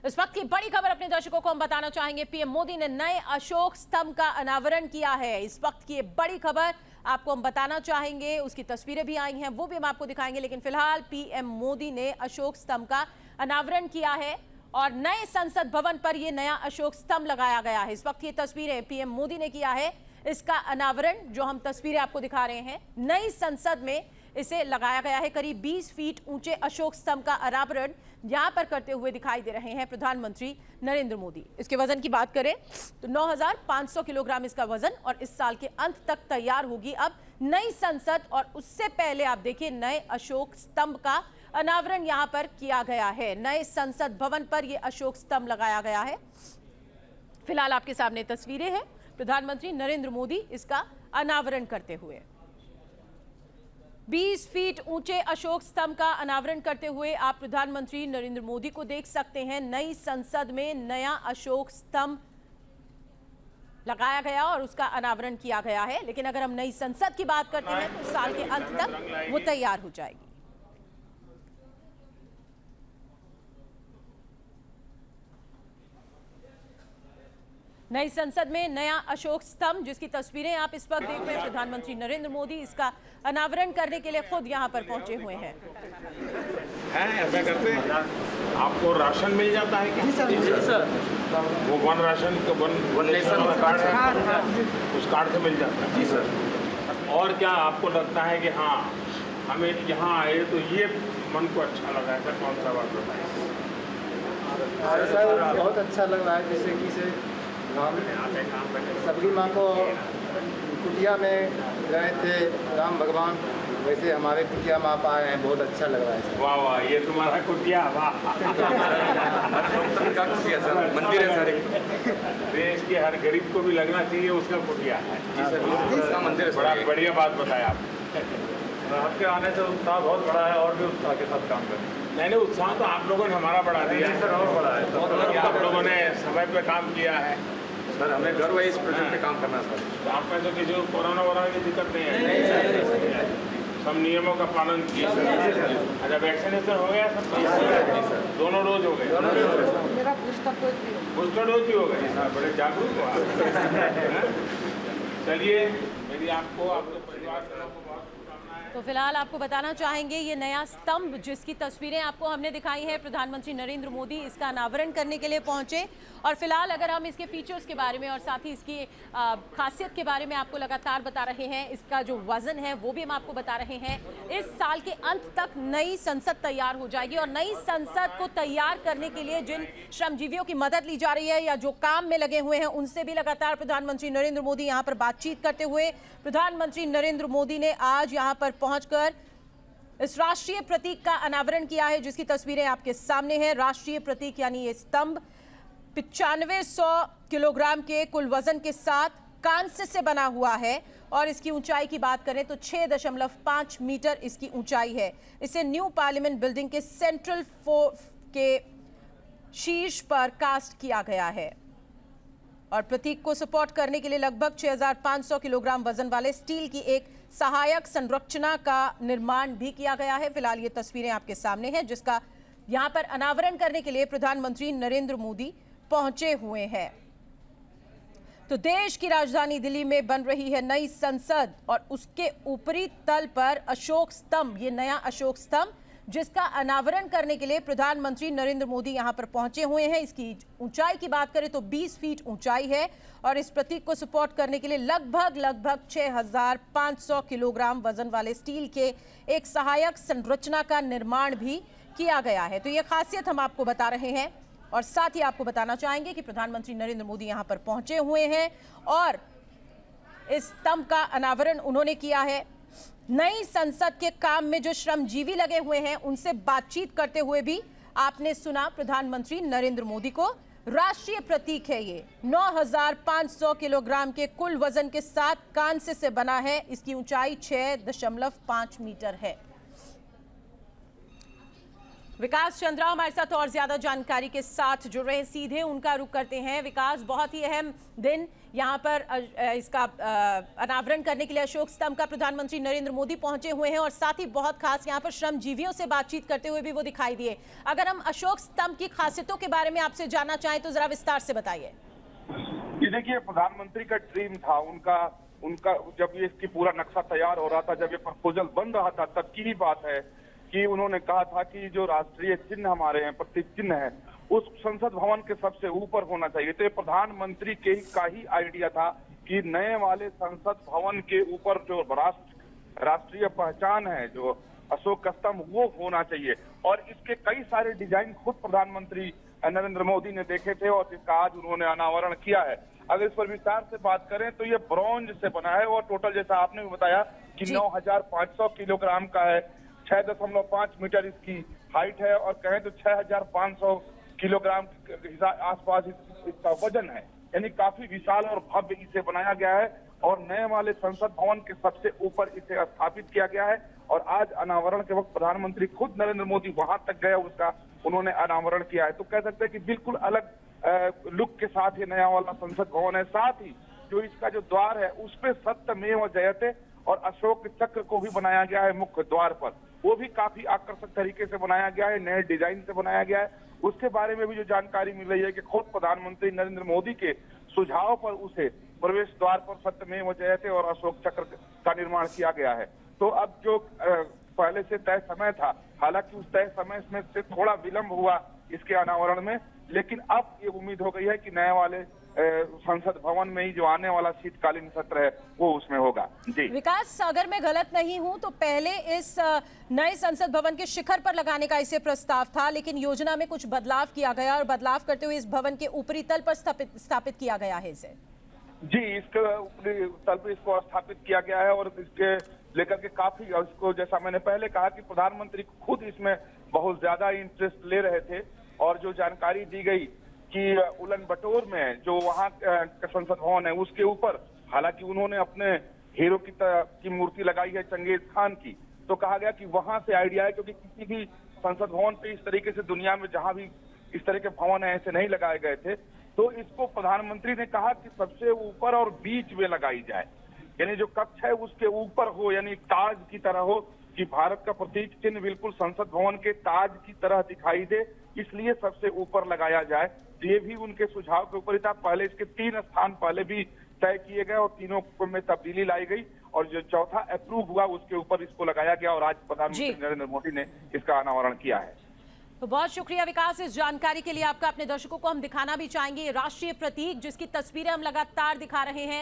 इस वक्त की बड़ी खबर अपने दर्शकों को हम बताना चाहेंगे। पीएम मोदी ने नए अशोक स्तंभ का अनावरण किया है। इस वक्त की बड़ी खबर आपको हम बताना चाहेंगे, उसकी तस्वीरें भी आई हैं, वो भी हम आपको दिखाएंगे। लेकिन फिलहाल पीएम मोदी ने अशोक स्तंभ का अनावरण किया है और नए संसद भवन पर यह नया अशोक स्तंभ लगाया गया है। इस वक्त ये तस्वीरें पीएम मोदी ने किया है, इसका अनावरण जो हम तस्वीरें आपको दिखा रहे हैं, नई संसद में इसे लगाया गया है। करीब 20 फीट ऊंचे अशोक स्तंभ का अनावरण यहां पर करते हुए दिखाई दे रहे हैं प्रधानमंत्री नरेंद्र मोदी। इसके वजन की बात करें तो 9,500 किलोग्राम इसका वजन, और इस साल के अंत तक तैयार होगी अब नई संसद। और उससे पहले आप देखिए नए अशोक स्तंभ का अनावरण यहां पर किया गया है। नए संसद भवन पर यह अशोक स्तंभ लगाया गया है। फिलहाल आपके सामने तस्वीरें हैं प्रधानमंत्री नरेंद्र मोदी इसका अनावरण करते हुए। 20 फीट ऊंचे अशोक स्तंभ का अनावरण करते हुए आप प्रधानमंत्री नरेंद्र मोदी को देख सकते हैं। नई संसद में नया अशोक स्तंभ लगाया गया और उसका अनावरण किया गया है। लेकिन अगर हम नई संसद की बात करते हैं तो साल के अंत तक वो तैयार हो जाएगी। नई संसद में नया अशोक स्तंभ, जिसकी तस्वीरें आप इस वक्त देख रहे हैं। प्रधानमंत्री नरेंद्र मोदी इसका अनावरण करने के लिए खुद यहां पर पहुंचे हुए हैं। ऐसा करते हैं, आपको राशन मिल जाता है क्या? जी सर। वो वन राशन का वन नेशन कार्ड है, उस कार्ड से मिल जाता है। जी सर। और क्या आपको लगता है कि हाँ हमें यहाँ आए तो ये मन को अच्छा लगा? ऐसा कौन सा बात बताइए? सर बहुत अच्छा लग रहा है, जैसे कि से सबरी माँ को कुटिया में गए थे राम भगवान, वैसे हमारे कुटिया में आप आए हैं, बहुत अच्छा लग रहा है। वाह वाह, ये तुम्हारा कुटिया, वाह। मंदिर है सर, देश के हर गरीब को भी लगना चाहिए उसका कुटिया है। जी सर, मंदिर है। बड़ा बढ़िया बात बताया आप। आपके आने से उत्साह बहुत बड़ा है और भी उत्साह के साथ काम करें। नहीं, उत्साह तो आप लोगों ने हमारा बढ़ा दिया है सर, और बड़ा है। आप लोगों ने समय पे काम किया है सर, हमें गर्व है इस प्रोजेक्ट पे काम करना सर। तो आप में तो किसी को कोरोना वोरोना की दिक्कत नहीं है? सब नियमों का पालन किया। अच्छा, वैक्सीनेशन हो गया सब? दोनों डोज हो गए? मेरा बूस्टर डोज भी हो गए? बड़े जागरूक हो आप। चलिए, मेरी आपको आपके परिवार से बहुत शुभकामनाएं। तो फिलहाल आपको बताना चाहेंगे ये नया स्तंभ, जिसकी तस्वीरें आपको हमने दिखाई है, प्रधानमंत्री नरेंद्र मोदी इसका अनावरण करने के लिए पहुंचे। और फिलहाल अगर हम इसके फीचर्स के बारे में और साथ ही इसकी खासियत के बारे में आपको लगातार बता रहे हैं, इसका जो वजन है वो भी हम आपको बता रहे हैं। इस साल के अंत तक नई संसद तैयार हो जाएगी और नई संसद को तैयार करने के लिए जिन श्रमजीवियों की मदद ली जा रही है या जो काम में लगे हुए हैं, उनसे भी लगातार प्रधानमंत्री नरेंद्र मोदी यहाँ पर बातचीत करते हुए। प्रधानमंत्री नरेंद्र मोदी ने आज यहाँ पर पहुंचकर इस राष्ट्रीय प्रतीक का अनावरण किया है, जिसकी तस्वीरें आपके सामने हैं। राष्ट्रीय प्रतीक यानी ये स्तंभ 9500 किलोग्राम के कुल वजन के साथ कांस्य से बना हुआ है और इसकी ऊंचाई की बात करें तो 6.5 मीटर इसकी ऊंचाई है। इसे न्यू पार्लियामेंट बिल्डिंग के सेंट्रल के शीर्ष पर कास्ट किया गया है और प्रतीक को सपोर्ट करने के लिए लगभग 6,500 किलोग्राम वजन वाले स्टील की एक सहायक संरचना का निर्माण भी किया गया है। फिलहाल ये तस्वीरें आपके सामने हैं, जिसका यहां पर अनावरण करने के लिए प्रधानमंत्री नरेंद्र मोदी पहुंचे हुए हैं। तो देश की राजधानी दिल्ली में बन रही है नई संसद और उसके ऊपरी तल पर अशोक स्तंभ, ये नया अशोक स्तंभ, जिसका अनावरण करने के लिए प्रधानमंत्री नरेंद्र मोदी यहां पर पहुंचे हुए हैं। इसकी ऊंचाई की बात करें तो 20 फीट ऊंचाई है और इस प्रतीक को सपोर्ट करने के लिए लगभग 6,500 किलोग्राम वजन वाले स्टील के एक सहायक संरचना का निर्माण भी किया गया है। तो ये खासियत हम आपको बता रहे हैं और साथ ही आपको बताना चाहेंगे कि प्रधानमंत्री नरेंद्र मोदी यहां पर पहुंचे हुए हैं और इस स्तंभ का अनावरण उन्होंने किया है। नई संसद के काम में जो श्रमजीवी लगे हुए हैं, उनसे बातचीत करते हुए भी आपने सुना प्रधानमंत्री नरेंद्र मोदी को। राष्ट्रीय प्रतीक है ये, 9,500 किलोग्राम के कुल वजन के साथ कांस्य से बना है। इसकी ऊंचाई 6.5 मीटर है। विकास चंद्रा हमारे साथ और ज्यादा जानकारी के साथ जुड़ रहे हैं, सीधे उनका रुख करते हैं। विकास, बहुत ही अहम दिन यहाँ पर इसका अनावरण करने के लिए अशोक स्तंभ का प्रधानमंत्री नरेंद्र मोदी पहुंचे हुए हैं और साथ ही बहुत खास यहाँ पर श्रमजीवियों से बातचीत करते हुए भी वो दिखाई दिए। अगर हम अशोक स्तंभ की खासियतों के बारे में आपसे जानना चाहें तो जरा विस्तार से बताइए। ये देखिए, प्रधानमंत्री का ड्रीम था, उनका जब ये इसकी पूरा नक्शा तैयार हो रहा था, जब ये प्रपोजल बन रहा था, तब की ही बात है कि उन्होंने कहा था कि जो राष्ट्रीय चिन्ह हमारे हैं, प्रतीक चिन्ह है, उस संसद भवन के सबसे ऊपर होना चाहिए। तो ये प्रधानमंत्री का ही आइडिया था कि नए वाले संसद भवन के ऊपर जो राष्ट्रीय पहचान है, जो अशोक स्तंभ, वो होना चाहिए। और इसके कई सारे डिजाइन खुद प्रधानमंत्री नरेंद्र मोदी ने देखे थे और जिसका आज उन्होंने अनावरण किया है। अगर इस पर विस्तार से बात करें तो ये ब्रॉन्ज से बना है और टोटल, जैसा आपने भी बताया, कि 9,500 किलोग्राम का है, 6.5 मीटर इसकी हाइट है और कहें तो 6,500 किलोग्राम के आसपास इसका वजन है। यानी काफी विशाल और भव्य इसे बनाया गया है और नए वाले संसद भवन के सबसे ऊपर इसे स्थापित किया गया है। और आज अनावरण के वक्त प्रधानमंत्री खुद नरेंद्र मोदी वहां तक गए, उसका उन्होंने अनावरण किया है। तो कह सकते हैं कि बिल्कुल अलग लुक के साथ ये नया वाला संसद भवन है। साथ ही जो इसका जो द्वार है उस पे सत्यमेव जयते और अशोक चक्र को भी बनाया गया है मुख्य द्वार पर, वो भी काफी आकर्षक तरीके से बनाया गया है, नए डिजाइन से बनाया गया है। उसके बारे में भी जो जानकारी मिल रही है कि खुद प्रधानमंत्री नरेंद्र मोदी के सुझाव पर उसे प्रवेश द्वार पर सत्यमेव जयते और अशोक चक्र का निर्माण किया गया है। तो अब जो पहले से तय समय था, हालांकि उस तय समय में से थोड़ा विलंब हुआ इसके अनावरण में, लेकिन अब ये उम्मीद हो गई है कि नए वाले संसद भवन में ही जो आने वाला शीतकालीन सत्र है वो उसमें होगा। जी विकास, अगर मैं गलत नहीं हूं तो पहले इस नए संसद भवन के शिखर पर लगाने का इसे प्रस्ताव था, लेकिन योजना में कुछ बदलाव किया गया और बदलाव करते हुए इस भवन के ऊपरी तल पर स्थापित किया गया है इसे। जी, इसके ऊपरी तल पर इसको स्थापित किया गया है और इसके लेकर के काफी, इसको जैसा मैंने पहले कहा कि प्रधानमंत्री खुद इसमें बहुत ज्यादा इंटरेस्ट ले रहे थे। और जो जानकारी दी गई कि उलन बटोर में जो वहाँ का संसद भवन है उसके ऊपर, हालांकि उन्होंने अपने हीरो की मूर्ति लगाई है चंगेज खान की, तो कहा गया कि वहां से आइडिया है, क्योंकि किसी भी संसद भवन पे इस तरीके से दुनिया में जहां भी इस तरह के भवन है ऐसे नहीं लगाए गए थे। तो इसको प्रधानमंत्री ने कहा कि सबसे ऊपर और बीच में लगाई जाए, यानी जो कक्ष है उसके ऊपर हो, यानी ताज की तरह हो, कि भारत का प्रतीक चिन्ह बिल्कुल संसद भवन के ताज की तरह दिखाई दे, इसलिए सबसे ऊपर लगाया जाए। ये भी उनके सुझाव के ऊपर ही था। पहले इसके 3 स्थान पहले भी तय किए गए और तीनों में तब्दीली लाई गई और जो चौथा अप्रूव हुआ उसके ऊपर इसको लगाया गया और आज प्रधानमंत्री नरेंद्र मोदी ने इसका अनावरण किया है। तो बहुत शुक्रिया विकास इस जानकारी के लिए आपका। अपने दर्शकों को हम दिखाना भी चाहेंगे राष्ट्रीय प्रतीक जिसकी तस्वीरें हम लगातार दिखा रहे हैं।